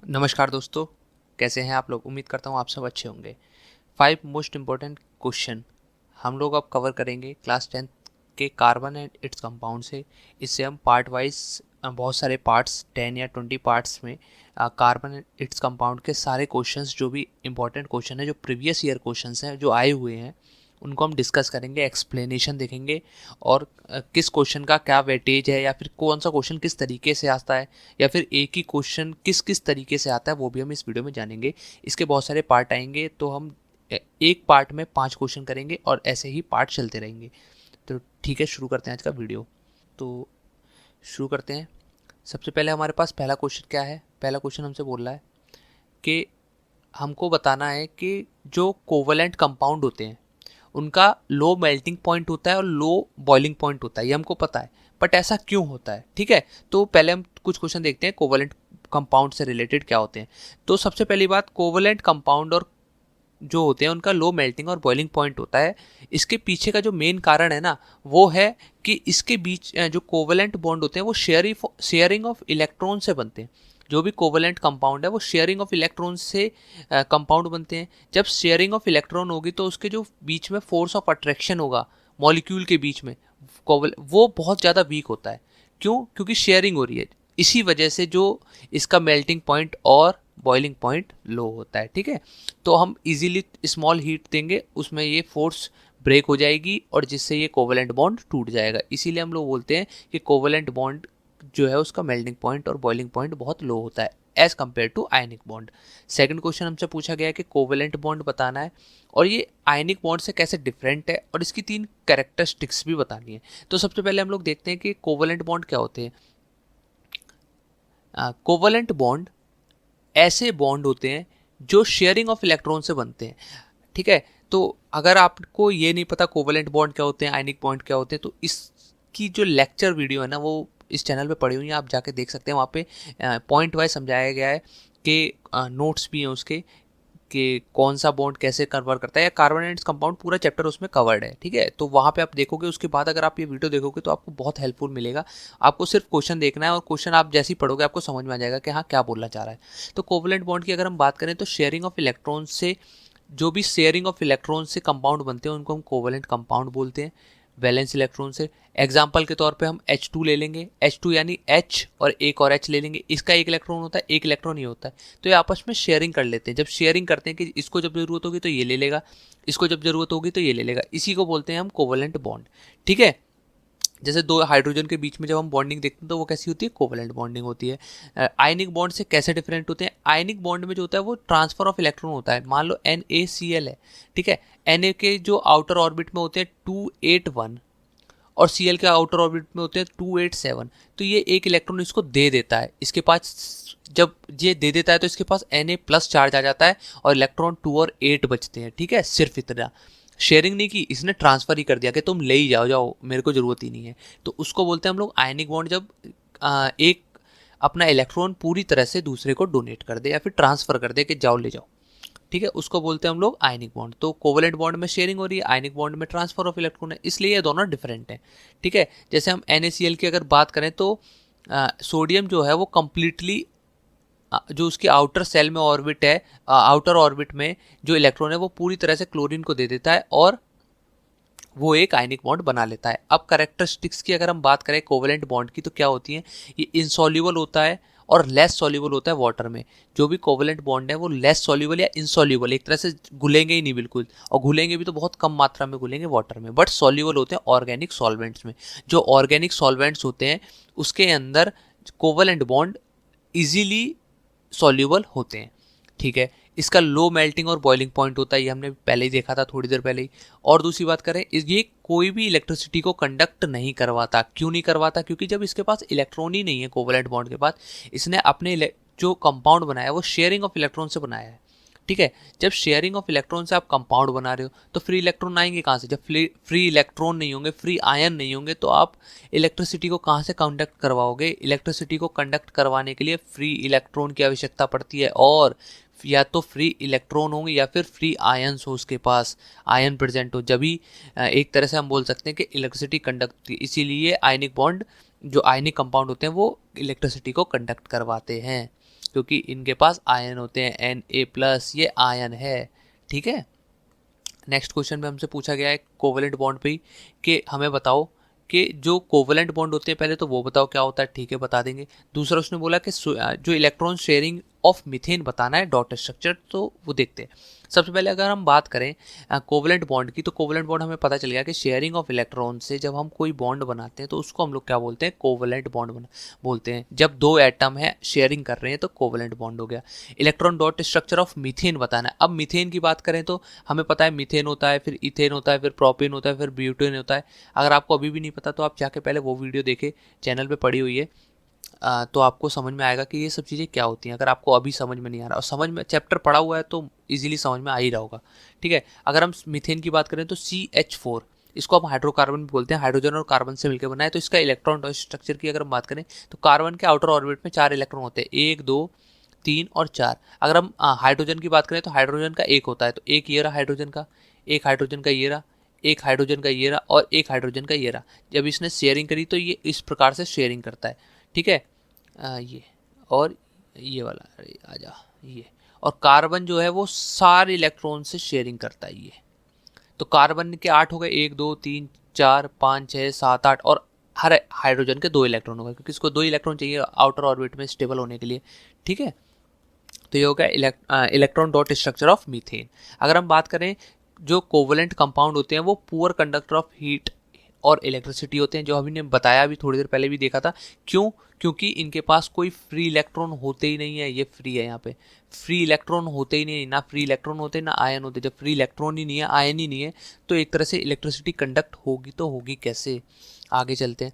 नमस्कार दोस्तों, कैसे हैं आप लोग। उम्मीद करता हूँ आप सब अच्छे होंगे। 5 मोस्ट इम्पोर्टेंट क्वेश्चन हम लोग अब कवर करेंगे क्लास 10th के कार्बन एंड इट्स कंपाउंड से। इससे हम पार्ट वाइज बहुत सारे पार्ट्स 10 या 20 पार्ट्स में कार्बन एंड इट्स कंपाउंड के सारे क्वेश्चंस जो भी इंपॉर्टेंट क्वेश्चन है, जो प्रीवियस ईयर क्वेश्चंस हैं जो आए हुए हैं, उनको हम डिस्कस करेंगे, एक्सप्लेनेशन देखेंगे और किस क्वेश्चन का क्या वेटेज है या फिर कौन सा क्वेश्चन किस तरीके से आता है या फिर एक ही क्वेश्चन किस किस तरीके से आता है वो भी हम इस वीडियो में जानेंगे। इसके बहुत सारे पार्ट आएंगे तो हम एक पार्ट में 5 क्वेश्चन करेंगे और ऐसे ही पार्ट चलते रहेंगे। तो ठीक है, शुरू करते हैं आज का वीडियो। तो शुरू करते हैं। सबसे पहले हमारे पास पहला क्वेश्चन क्या है। पहला क्वेश्चन हमसे बोल रहा है कि हमको बताना है कि जो कोवलेंट कंपाउंड होते हैं उनका लो मेल्टिंग पॉइंट होता है और लो बॉइलिंग पॉइंट होता है, ये हमको पता है, बट ऐसा क्यों होता है। ठीक है, तो पहले हम कुछ क्वेश्चन देखते हैं कोवलेंट कंपाउंड से रिलेटेड क्या होते हैं। तो सबसे पहली बात, कोवलेंट कंपाउंड और जो होते हैं उनका लो मेल्टिंग और बॉइलिंग पॉइंट होता है। इसके पीछे का जो मेन कारण है ना, वो है कि इसके बीच जो कोवलेंट बॉन्ड होते हैं वो शेयरिंग ऑफ इलेक्ट्रॉन से बनते हैं। जो भी कोवलेंट कंपाउंड है वो शेयरिंग ऑफ इलेक्ट्रॉन से कंपाउंड बनते हैं। जब शेयरिंग ऑफ इलेक्ट्रॉन होगी तो उसके जो बीच में फोर्स ऑफ अट्रैक्शन होगा मॉलिक्यूल के बीच में, वो बहुत ज़्यादा वीक होता है। क्यों? क्योंकि शेयरिंग हो रही है। इसी वजह से जो इसका मेल्टिंग पॉइंट और बॉइलिंग पॉइंट लो होता है। ठीक है, तो हम इजीली स्मॉल हीट देंगे, उसमें ये फोर्स ब्रेक हो जाएगी और जिससे ये कोवलेंट बॉन्ड टूट जाएगा। इसीलिए हम लोग बोलते हैं कि कोवलेंट बॉन्ड जो है उसका मेल्टिंग पॉइंट और बॉइलिंग पॉइंट बहुत लो होता है as compared to ionic bond. Second question हमसे पूछा गया है कि कोवलेंट बॉन्ड बताना है और ये आयनिक बॉन्ड से कैसे डिफरेंट है और इसकी 3 कैरेक्टरिस्टिक्स भी बतानी है। तो सबसे पहले हम लोग देखते हैं कि कोवलेंट बॉन्ड क्या होते हैं। कोवलेंट बॉन्ड ऐसे बॉन्ड होते हैं जो शेयरिंग ऑफ इलेक्ट्रॉन से बनते हैं। ठीक है, तो अगर आपको ये नहीं पता कोवलेंट बॉन्ड क्या होते हैं, आयनिक बॉन्ड क्या होते हैं, तो इसकी जो लेक्चर वीडियो है ना वो इस चैनल पे पड़ी हुई है, आप जाके देख सकते हैं। वहाँ पे पॉइंट वाइज समझाया गया है कि नोट्स भी हैं उसके कि कौन सा बॉन्ड कैसे कन्वर्ट करता है। या कार्बन एंड कंपाउंड पूरा चैप्टर उसमें कवर्ड है। ठीक है, तो वहाँ पे आप देखोगे, उसके बाद अगर आप ये वीडियो देखोगे तो आपको बहुत हेल्पफुल मिलेगा। आपको सिर्फ क्वेश्चन देखना है और क्वेश्चन आप जैसे ही पढ़ोगे आपको समझ में आ जाएगा कि हाँ क्या बोलना चाह रहा है। तो कोवलेंट बॉन्ड की अगर हम बात करें तो शेयरिंग ऑफ इलेक्ट्रॉन से, जो भी शेयरिंग ऑफ इलेक्ट्रॉन से कंपाउंड बनते हैं उनको हम कोवलेंट कंपाउंड बोलते हैं। वैलेंस इलेक्ट्रॉन से एग्जाम्पल के तौर पे हम H2 ले लेंगे। H2 यानी H और एक और H ले लेंगे। इसका एक इलेक्ट्रॉन होता है, एक इलेक्ट्रॉन ही होता है। तो ये आपस में शेयरिंग कर लेते हैं। जब शेयरिंग करते हैं कि इसको जब जरूरत होगी तो ये ले लेगा, इसको जब जरूरत होगी तो ये ले लेगा, इसी को बोलते हैं हम कोवलेंट बॉन्ड। ठीक है, जैसे दो हाइड्रोजन के बीच में जब हम बॉन्डिंग देखते हैं तो वो कैसी होती है, कोवलेंट बॉन्डिंग होती है। आयनिक बॉन्ड से कैसे डिफरेंट होते हैं। आयनिक बॉन्ड में जो होता है वो ट्रांसफर ऑफ इलेक्ट्रॉन होता है। मान लो NaCl है, ठीक है, Na के जो आउटर ऑर्बिट में होते हैं 281 और Cl के आउटर ऑर्बिट में होते हैं 287। तो ये एक इलेक्ट्रॉन इसको दे देता है, इसके पास जब ये दे देता है तो इसके पास Na प्लस चार्ज आ जाता है और इलेक्ट्रॉन 2 और 8 बचते हैं। ठीक है, सिर्फ इतना, शेयरिंग नहीं की, इसने ट्रांसफर ही कर दिया कि तुम ले ही जाओ जाओ, मेरे को जरूरत ही नहीं है। तो उसको बोलते हैं हम लोग आयनिक बॉन्ड, जब एक अपना इलेक्ट्रॉन पूरी तरह से दूसरे को डोनेट कर दे या फिर ट्रांसफर कर दे कि जाओ ले जाओ। ठीक है, उसको बोलते हैं हम लोग आयनिक बॉन्ड। तो कोवलेंट बॉन्ड में शेयरिंग हो रही है, आयनिक बॉन्ड में ट्रांसफर ऑफ इलेक्ट्रॉन है, इसलिए ये दोनों डिफरेंट हैं। ठीक है, जैसे हम NaCl की अगर बात करें तो सोडियम जो है वो कंप्लीटली जो उसकी आउटर सेल में ऑर्बिट है, आउटर ऑर्बिट में जो इलेक्ट्रॉन है वो पूरी तरह से क्लोरीन को दे देता है और वो एक आयनिक बॉन्ड बना लेता है। अब कैरेक्टरिस्टिक्स की अगर हम बात करें कोवलेंट बॉन्ड की तो क्या होती है, ये इनसॉल्युबल होता है और लेस सॉल्युबल होता है वाटर में। जो भी कोवलेंट बॉन्ड है वो लेस सॉल्युबल या इनसॉल्युबल, एक तरह से घुलेंगे ही नहीं बिल्कुल, और घुलेंगे भी तो बहुत कम मात्रा में घुलेंगे वाटर में, बट सॉल्युबल होते हैं ऑर्गेनिक सॉल्वेंट्स में। जो ऑर्गेनिक सॉल्वेंट्स होते हैं उसके अंदर कोवलेंट बॉन्ड इजीली सॉल्युबल होते हैं। ठीक है, इसका लो मेल्टिंग और बॉइलिंग पॉइंट होता है, ये हमने पहले ही देखा था थोड़ी देर पहले ही। और दूसरी बात करें, ये कोई भी इलेक्ट्रिसिटी को कंडक्ट नहीं करवाता। क्यों नहीं करवाता? क्योंकि जब इसके पास इलेक्ट्रॉन ही नहीं है कोवलेंट बॉन्ड के पास, इसने अपने जो कंपाउंड बनाया वो शेयरिंग ऑफ इलेक्ट्रॉन से बनाया है। ठीक है, जब शेयरिंग ऑफ इलेक्ट्रॉन से आप कंपाउंड बना रहे हो तो फ्री इलेक्ट्रॉन आएंगे कहाँ से? जब फ्री इलेक्ट्रॉन नहीं होंगे, फ्री आयन नहीं होंगे, तो आप इलेक्ट्रिसिटी को कहाँ से कंडक्ट करवाओगे? इलेक्ट्रिसिटी को कंडक्ट करवाने के लिए फ्री इलेक्ट्रॉन की आवश्यकता पड़ती है, और या तो फ्री इलेक्ट्रॉन होंगे या फिर फ्री आयन्स हो, उसके पास आयन प्रेजेंट हो, जब भी एक तरह से हम बोल सकते हैं कि इलेक्ट्रिसिटी कंडक्ट। इसीलिए आयनिक बॉन्ड, जो आयनिक कंपाउंड होते हैं वो इलेक्ट्रिसिटी को कंडक्ट करवाते हैं। क्योंकि इनके पास आयन होते हैं, Na+, ये आयन है। ठीक है, नेक्स्ट क्वेश्चन में हमसे पूछा गया है कोवेलेंट बॉन्ड पे ही कि हमें बताओ कि जो कोवेलेंट बॉन्ड होते हैं, पहले तो वो बताओ क्या होता है। ठीक है, बता देंगे। दूसरा उसने बोला कि जो इलेक्ट्रॉन शेयरिंग ऑफ मीथेन बताना है डॉट स्ट्रक्चर, तो वो देखते हैं। सबसे पहले अगर हम बात करें कोवेलेंट बॉन्ड की, तो कोवेलेंट बॉन्ड हमें पता चल गया कि शेयरिंग ऑफ इलेक्ट्रॉन से जब हम कोई बॉन्ड बनाते हैं तो उसको हम लोग क्या बोलते हैं, कोवेलेंट बॉन्ड बोलते हैं। जब दो एटम है शेयरिंग कर रहे हैं तो कोवेलेंट बॉन्ड हो गया। Electron dot structure of methane बताना है। अब मीथेन की बात करें तो हमें पता है मीथेन होता है, फिर इथेन होता है, फिर प्रोपेन होता है, फिर ब्यूटेन होता है। अगर आपको अभी भी नहीं पता तो आप जाके पहले वो वीडियो देखें, चैनल पे पड़ी हुई है, तो आपको समझ में आएगा कि ये सब चीज़ें क्या होती हैं। अगर आपको अभी समझ में नहीं आ रहा और समझ में चैप्टर पढ़ा हुआ है तो इजीली समझ में आ ही रहा होगा। ठीक है, अगर हम मीथेन की बात करें तो CH4, इसको हम हाइड्रोकार्बन भी बोलते हैं, हाइड्रोजन और कार्बन से मिलकर बना है। तो इसका इलेक्ट्रॉन स्ट्रक्चर की अगर हम बात करें तो कार्बन के आउटर ऑर्बिट में 4 इलेक्ट्रॉन होते हैं, 1 2 3 और 4। अगर हम हाइड्रोजन की बात करें तो हाइड्रोजन का एक होता है, तो एक ये रहा हाइड्रोजन का, एक हाइड्रोजन का ये रहा, एक हाइड्रोजन का ये रहा और एक हाइड्रोजन का ये रहा। जब इसने शेयरिंग करी तो ये इस प्रकार से शेयरिंग करता है। ठीक है, ये और ये वाला, अरे आजा, ये और कार्बन जो है वो सारे इलेक्ट्रॉन से शेयरिंग करता है ये। तो कार्बन के 8 हो गए, 1 2 3 4 5 6 7 8, और हर हाइड्रोजन के 2 इलेक्ट्रॉन हो गए, क्योंकि इसको 2 इलेक्ट्रॉन चाहिए आउटर ऑर्बिट में स्टेबल होने के लिए। ठीक है, तो ये हो गया electron dot structure of methane. अगर हम बात करें जो कोवेलेंट कंपाउंड होते हैं वो पुअर कंडक्टर ऑफ हीट और इलेक्ट्रिसिटी होते हैं, जो अभी ने बताया, अभी थोड़ी देर पहले भी देखा था। क्यों? क्योंकि इनके पास कोई फ्री इलेक्ट्रॉन होते ही नहीं है। ये फ्री है, यहाँ पे फ्री इलेक्ट्रॉन होते ही नहीं, ना फ्री इलेक्ट्रॉन होते ना आयन होते। जब फ्री इलेक्ट्रॉन ही नहीं है, आयन ही नहीं है, तो एक तरह से इलेक्ट्रिसिटी कंडक्ट होगी तो होगी कैसे? आगे चलते हैं।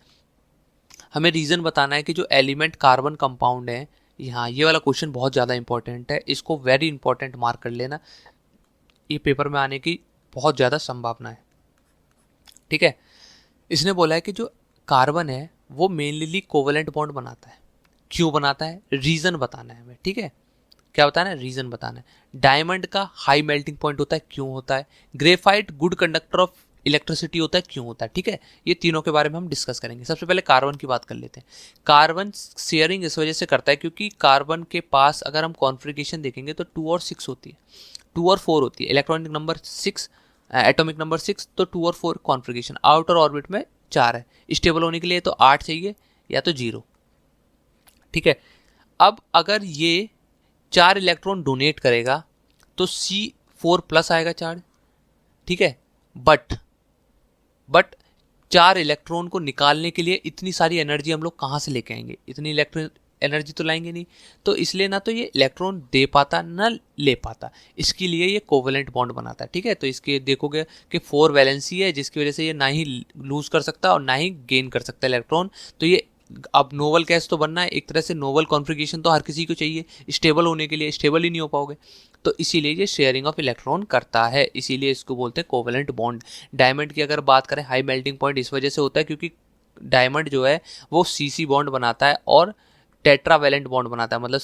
हमें रीज़न बताना है कि जो एलिमेंट कार्बन कंपाउंड है, यहाँ ये वाला क्वेश्चन बहुत ज़्यादा इंपॉर्टेंट है, इसको वेरी इंपॉर्टेंट मार्क कर लेना, ये पेपर में आने की बहुत ज़्यादा संभावना है। ठीक है, इसने बोला है कि जो कार्बन है वो मेनली कोवेलेंट बॉन्ड बनाता है। क्यों बनाता है, रीज़न बताना है हमें। ठीक है, क्या बताना है, रीज़न बताना है। डायमंड का हाई मेल्टिंग पॉइंट होता है, क्यों होता है। Graphite good conductor of electricity होता है, क्यों होता है। ठीक है, ये तीनों के बारे में हम डिस्कस करेंगे। सबसे पहले कार्बन की बात कर लेते हैं। कार्बन शेयरिंग इस वजह से करता है क्योंकि कार्बन के पास अगर हम कॉन्फ़िगरेशन देखेंगे तो 2 और 6 होती है, 2 और 4 होती है। इलेक्ट्रॉनिक नंबर 6, एटॉमिक नंबर 6, तो 2 और 4 कॉन्फ़िगरेशन। आउटर ऑर्बिट में 4 है। स्टेबल होने के लिए तो 8 चाहिए या तो 0। ठीक है, अब अगर ये 4 इलेक्ट्रॉन डोनेट करेगा तो C4+ आएगा चार्ज। ठीक है, बट 4 इलेक्ट्रॉन को निकालने के लिए इतनी सारी एनर्जी हम लोग कहाँ से लेके आएंगे? इतनी इलेक्ट्रॉन एनर्जी तो लाएंगे नहीं, तो इसलिए ना तो ये इलेक्ट्रॉन दे पाता ना ले पाता। इसके लिए ये कोवेलेंट बॉन्ड बनाता है। ठीक है, तो इसके देखोगे कि 4 वैलेंसी है, जिसकी वजह से ये ना ही लूज कर सकता और ना ही गेन कर सकता इलेक्ट्रॉन। तो ये अब नोवल गैस तो बनना है, एक तरह से नोवल कॉन्फ़िगरेशन तो हर किसी को चाहिए स्टेबल होने के लिए, स्टेबल ही नहीं हो पाओगे। तो इसीलिए ये शेयरिंग ऑफ इलेक्ट्रॉन करता है, इसीलिए इसको बोलते हैं कोवेलेंट बॉन्ड। डायमंड की अगर बात करें, हाई मेल्टिंग पॉइंट इस वजह से होता है क्योंकि डायमंड जो है वो CC बॉन्ड बनाता है और टेट्रावेलेंट बॉन्ड बनाता है, मतलब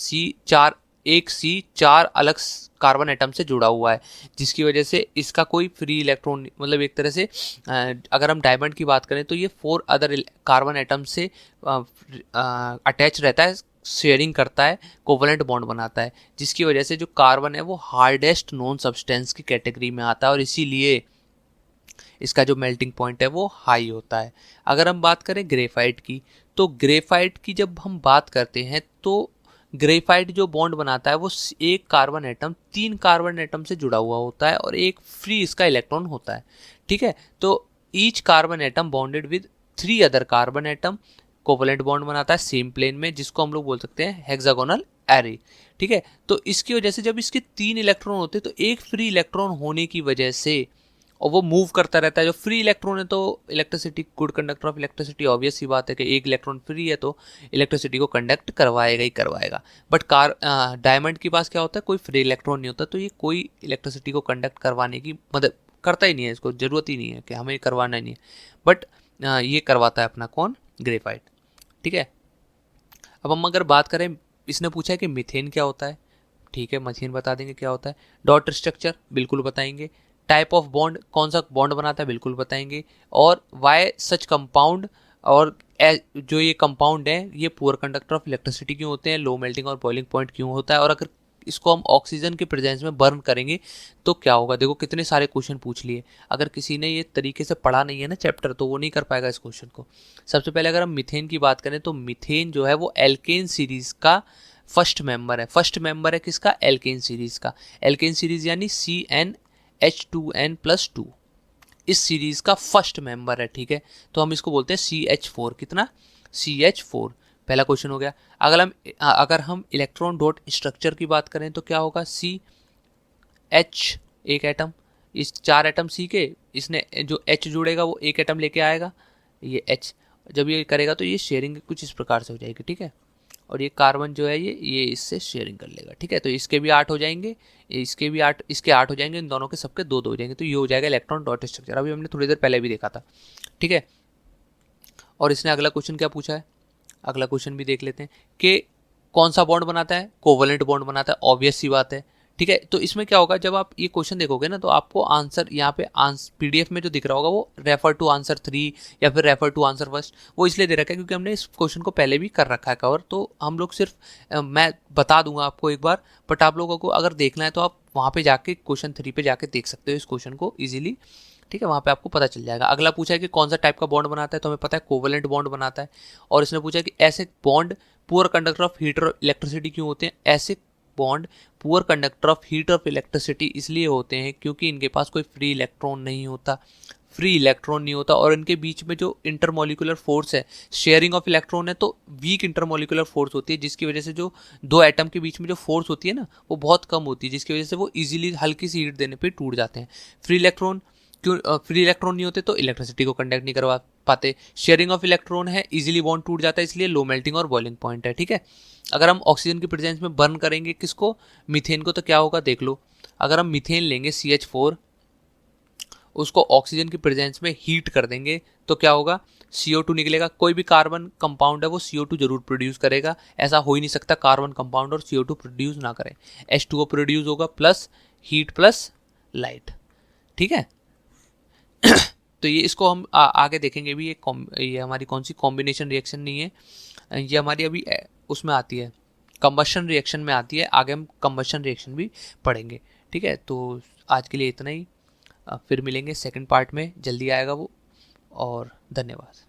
C4 अलग कार्बन एटम से जुड़ा हुआ है, जिसकी वजह से इसका कोई फ्री इलेक्ट्रॉन, मतलब एक तरह से अगर हम डायमंड की बात करें तो ये 4 अदर कार्बन एटम से अटैच रहता है, शेयरिंग करता है, कोवेलेंट बॉन्ड बनाता है, जिसकी वजह से जो कार्बन है वो हार्डेस्ट नॉन सब्सटेंस की कैटेगरी में आता है और इसीलिए इसका जो मेल्टिंग पॉइंट है वो हाई होता है। अगर हम बात करें ग्रेफाइट की, तो ग्रेफाइट की जब हम बात करते हैं तो ग्रेफाइट जो बॉन्ड बनाता है वो एक कार्बन एटम 3 कार्बन एटम से जुड़ा हुआ होता है और एक फ्री इसका इलेक्ट्रॉन होता है। ठीक है, तो each carbon atom bonded with 3 other carbon atom covalent bond बनाता है सेम प्लेन में, जिसको हम लोग बोल सकते हैं हेक्सागोनल एरे। ठीक है, तो इसकी वजह से जब इसके 3 इलेक्ट्रॉन होते हैं तो एक फ्री इलेक्ट्रॉन होने की वजह से, और वो मूव करता रहता है, जो फ्री इलेक्ट्रॉन है तो electricity, good conductor of electricity, obvious सी बात है कि एक इलेक्ट्रॉन फ्री है तो इलेक्ट्रिसिटी को कंडक्ट करवाएगा ही करवाएगा। बट डायमंड के पास क्या होता है, कोई फ्री इलेक्ट्रॉन नहीं होता, तो ये कोई इलेक्ट्रिसिटी को कंडक्ट करवाने की मदद करता ही नहीं है, इसको ज़रूरत ही नहीं है कि हमें करवाना ही नहीं है, बट ये करवाता है अपना कौन, ग्रेफाइट। ठीक है, अब हम अगर बात करें, इसने पूछा है कि मीथेन क्या होता है। ठीक है, मीथेन बता देंगे क्या होता है। डॉट स्ट्रक्चर बिल्कुल बताएंगे। टाइप ऑफ बॉन्ड, कौन सा बॉन्ड बनाता है, बिल्कुल बताएंगे। और वाई सच कंपाउंड और जो ये कंपाउंड है ये पुअर कंडक्टर ऑफ इलेक्ट्रिसिटी क्यों होते हैं, लो मेल्टिंग और बॉइलिंग पॉइंट क्यों होता है, और अगर इसको हम ऑक्सीजन के प्रेजेंस में बर्न करेंगे तो क्या होगा। देखो कितने सारे क्वेश्चन पूछ लिए। अगर किसी ने ये तरीके से पढ़ा नहीं है ना चैप्टर, तो वो नहीं कर पाएगा इस क्वेश्चन को। सबसे पहले अगर हम मीथेन की बात करें तो मीथेन जो है वो एल्केन सीरीज का फर्स्ट मेंबर है। फर्स्ट मेंबर है किसका, एल्केन सीरीज का। एल्केन सीरीज यानी CnH2n+2 इस सीरीज का फर्स्ट मेंबर है, ठीक है। तो हम इसको बोलते हैं CH4। कितना, CH4। पहला क्वेश्चन हो गया। अगर हम इलेक्ट्रॉन डॉट स्ट्रक्चर की बात करें तो क्या होगा, CH एक एटम, इस 4 एटम C के, इसने जो H जुड़ेगा वो एक एटम लेके आएगा, ये H जब ये करेगा तो ये शेयरिंग कुछ इस प्रकार से हो जाएगी, ठीक है। और ये कार्बन जो है ये इससे शेयरिंग कर लेगा, ठीक है। तो इसके भी 8 हो जाएंगे, इसके भी 8, इसके 8 हो जाएंगे, इन दोनों के सबके 2-2 हो जाएंगे। तो ये हो जाएगा इलेक्ट्रॉन डॉट स्ट्रक्चर। अभी हमने थोड़ी देर पहले भी देखा था, ठीक है। और इसने अगला क्वेश्चन क्या पूछा है, अगला क्वेश्चन भी देख लेते हैं कि कौन सा बॉन्ड बनाता है, कोवलेंट बॉन्ड बनाता है। ऑब्वियस सी बात है, ठीक है। तो इसमें क्या होगा, जब आप ये क्वेश्चन देखोगे ना तो आपको आंसर यहाँ पे PDF में जो दिख रहा होगा वो रेफर टू आंसर 3 या फिर रेफर टू आंसर फर्स्ट, वो इसलिए दे रखा है क्योंकि हमने इस क्वेश्चन को पहले भी कर रखा है कवर। तो हम लोग सिर्फ मैं बता दूंगा आपको एक बार, बट आप लोगों को अगर देखना है तो आप वहाँ पे जाके क्वेश्चन 3 पे जाके देख सकते हो इस क्वेश्चन को ईजिली, ठीक है। वहाँ पे आपको पता चल जाएगा। अगला पूछा है कि कौन सा टाइप का बॉन्ड बनाता है, तो हमें पता है कोवलेंट बॉन्ड बनाता है। और इसने पूछा है कि ऐसे bond poor conductor of heat और इलेक्ट्रिसिटी क्यों होते हैं। ऐसे bond poor conductor of heat और इलेक्ट्रिसिटी इसलिए होते हैं क्योंकि इनके पास कोई फ्री इलेक्ट्रॉन नहीं होता, फ्री इलेक्ट्रॉन नहीं होता। और इनके बीच में जो इंटरमोलिकुलर फोर्स है, शेयरिंग ऑफ इलेक्ट्रॉन है, तो वीक इंटरमोलिकुलर फोर्स होती है, जिसकी वजह से जो दो एटम के बीच में जो फोर्स होती है ना वो बहुत कम होती है, जिसकी वजह से वो इजीली हल्की सी हीट देने पे टूट जाते हैं। फ्री इलेक्ट्रॉन क्यों, फ्री इलेक्ट्रॉन नहीं होते तो इलेक्ट्रिसिटी को कंडक्ट नहीं करवा पाते। शेयरिंग ऑफ इलेक्ट्रॉन है, इजीली बॉन्ड टूट जाता है, इसलिए लो मेल्टिंग और बॉइलिंग पॉइंट है, ठीक है। अगर हम ऑक्सीजन की प्रेजेंस में बर्न करेंगे किसको, मीथेन को, तो क्या होगा देख लो। अगर हम मीथेन लेंगे CH4, उसको ऑक्सीजन की प्रेजेंस में हीट कर देंगे तो क्या होगा, CO2 निकलेगा। कोई भी कार्बन कंपाउंड है वो CO2 जरूर प्रोड्यूस करेगा, ऐसा हो ही नहीं सकता कार्बन कंपाउंड और CO2 प्रोड्यूस ना करे। H2O प्रोड्यूस होगा प्लस हीट प्लस लाइट, ठीक है। तो ये इसको हम आगे देखेंगे भी। ये हमारी कौन सी कॉम्बिनेशन रिएक्शन नहीं है, ये हमारी अभी उसमें आती है, कंबशन रिएक्शन में आती है। आगे हम कंबशन रिएक्शन भी पढ़ेंगे, ठीक है। तो आज के लिए इतना ही, फिर मिलेंगे सेकंड पार्ट में, जल्दी आएगा वो। और धन्यवाद।